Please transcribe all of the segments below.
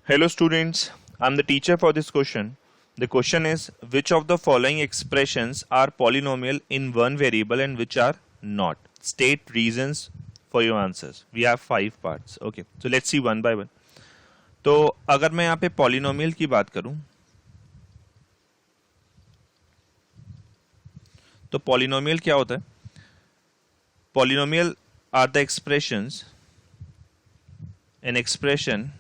Hello students, I am the teacher for this question. The question is, which of the following expressions are polynomial in one variable and which are not? State reasons for your answers. We have 5 parts. Okay, so let's see one by one. तो अगर मैं यहाँ पे polynomial की बात करूँ तो polynomial क्या होता है? Polynomial are the expressions. An expression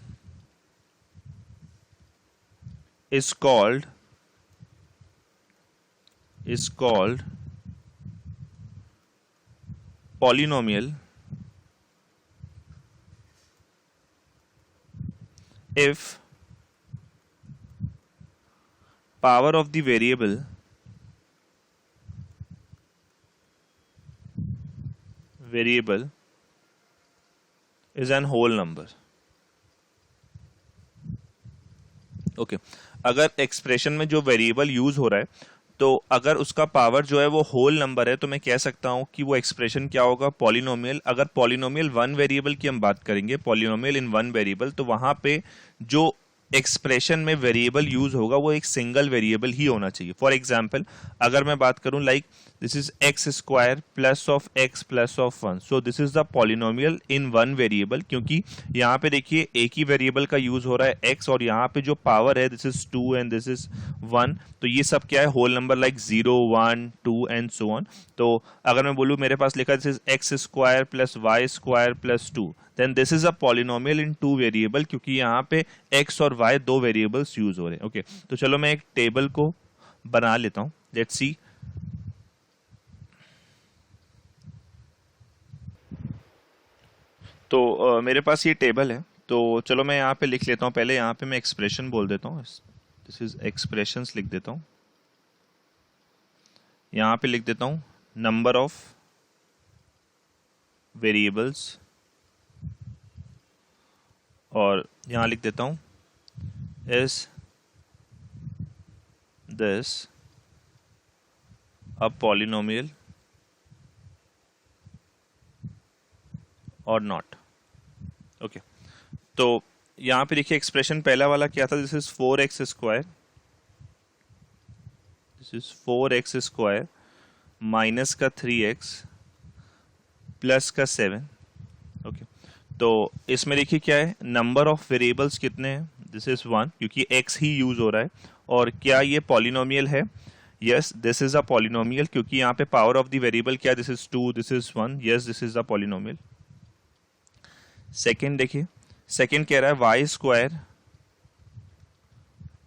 is called polynomial if power of the variable is an whole number. Okay अगर एक्सप्रेशन में जो वेरिएबल यूज हो रहा है तो अगर उसका पावर जो है वो होल नंबर है तो मैं कह सकता हूं कि वो एक्सप्रेशन क्या होगा, पॉलिनोमियल. अगर पॉलिनोमियल वन वेरिएबल की हम बात करेंगे, पॉलिनोमियल इन वन वेरिएबल, तो वहां पे जो एक्सप्रेशन में वेरिएबल यूज होगा वो एक सिंगल वेरिएबल ही होना चाहिए. फॉर एग्जांपल अगर मैं बात करूं like this is X square plus of x plus of 1, so this is the polynomial in one variable, क्योंकि यहाँ पे देखिए एक ही वेरिएबल का यूज हो रहा है एक्स, और यहाँ पे जो पावर है this is 2 and this is 1, तो ये सब क्या है, whole number like 0 1 2 and so on. तो अगर मैं बोलूं मेरे पास लिखा this is X square plus Y square plus 2, then this is a polynomial in two variable, क्योंकि यहाँ पे x और y दो वेरिएबल्स यूज हो रहे हैं. ओके तो चलो मैं एक टेबल को बना लेता हूं. Let's see. तो मेरे पास ये टेबल है, तो चलो मैं यहाँ पे लिख लेता हूँ. पहले यहाँ पे मैं एक्सप्रेशन बोल देता हूँ, दिस इज एक्सप्रेशंस लिख देता हूँ. यहाँ पे लिख देता हूँ नंबर ऑफ वेरिएबल्स, और यहाँ लिख देता हूँ is this a polynomial or not? Okay तो यहाँ पे देखिए एक्सप्रेशन पहला वाला क्या था, this is 4x square, this is 4x square minus का 3x प्लस का 7. ओके तो इसमें देखिए क्या है, नंबर ऑफ वेरिएबल्स कितने हैं, दिस इज 1, क्योंकि x ही यूज हो रहा है. और क्या ये पॉलिनोमियल है, yes this is a polynomial, क्योंकि यहाँ पे पावर ऑफ द वेरिएबल क्या, this is 2 this is 1, yes this is a polynomial. Second देखिए, सेकेंड कह रहा है Y square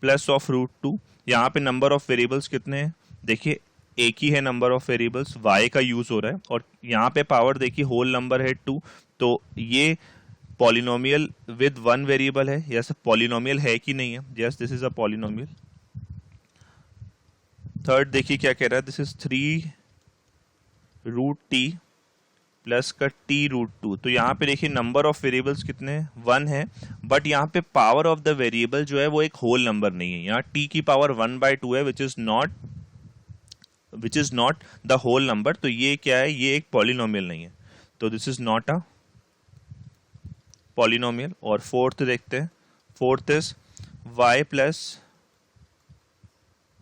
plus of root 2, यहाँ पे नंबर ऑफ वेरिएबल्स कितने हैं, देखिए एक ही है नंबर ऑफ वेरिएबल्स, y का यूज हो रहा है, और यहाँ पे पावर देखिए होल नंबर है 2, तो ये पॉलिनोमियल विद वन वेरिएबल है. यस पॉलिनोमियल है कि नहीं है, yes this is a polynomial. Third देखिए क्या कह रहा है, this is 3 root T plus का टी रूट 2, तो यहाँ पे देखिए नंबर ऑफ वेरिएबल्स कितने हैं, 1 है, बट यहाँ पे पावर ऑफ द वेरिएबल जो है वो एक होल नंबर नहीं है, यहाँ t की पावर 1/2 है which is not the whole number, तो ये क्या है, ये एक पॉलिनोमियल नहीं है, तो this is not a polynomial. और फोर्थ देखते हैं, fourth is y plus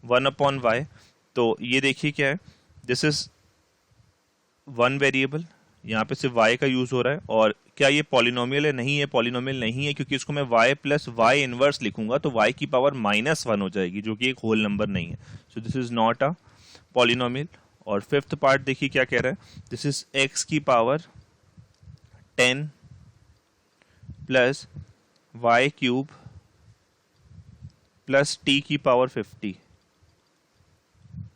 1/y, तो ये देखिए क्या है, दिस इज वन वेरिएबल, यहाँ पे सिर्फ y का यूज हो रहा है, और क्या ये पॉलिनोमियल है, नहीं है पॉलिनोमियल नहीं है, क्योंकि इसको मैं y प्लस y इनवर्स लिखूंगा तो y की पावर -1 हो जाएगी, जो कि एक होल नंबर नहीं है, so this is not a polynomial. और फिफ्थ पार्ट देखिए क्या कह रहा है, दिस इज x की power 10 plus y cube plus t की पावर 50.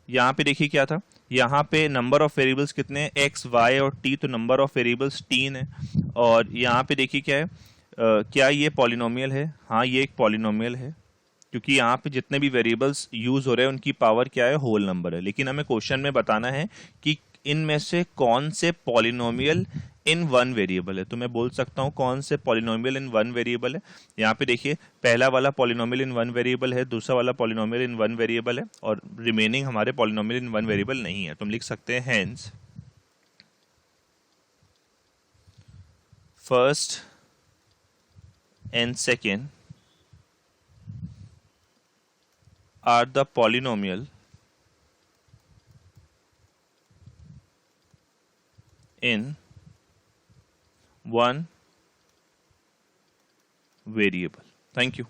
यहाँ पे देखिए क्या था, यहाँ पे नंबर ऑफ वेरिएबल्स कितने हैं, x, y और t, तो नंबर ऑफ वेरिएबल्स 3 है. और यहाँ पे देखिए क्या है, क्या ये पॉलिनोमियल है, हाँ ये एक पॉलिनोमियल है, क्योंकि यहाँ पे जितने भी वेरिएबल्स यूज हो रहे हैं उनकी पावर क्या है, होल नंबर है. लेकिन हमें क्वेश्चन में बताना है कि इनमें से कौन से पॉलिनोमियल इन वन वेरिएबल है, तो मैं बोल सकता हूँ कौन से पॉलिनोमियल इन वन वेरिएबल है. यहाँ पे देखिए पहला वाला पॉलिनोमियल इन वन वेरिएबल है, दूसरा वाला पॉलिनोमियल इन वन वेरिएबल है, और रिमेनिंग हमारे पॉलिनोमियल इन वन वेरिएबल नहीं है, तो हम लिख सकते हैं hence first and second are the polynomial in one variable. Thank you.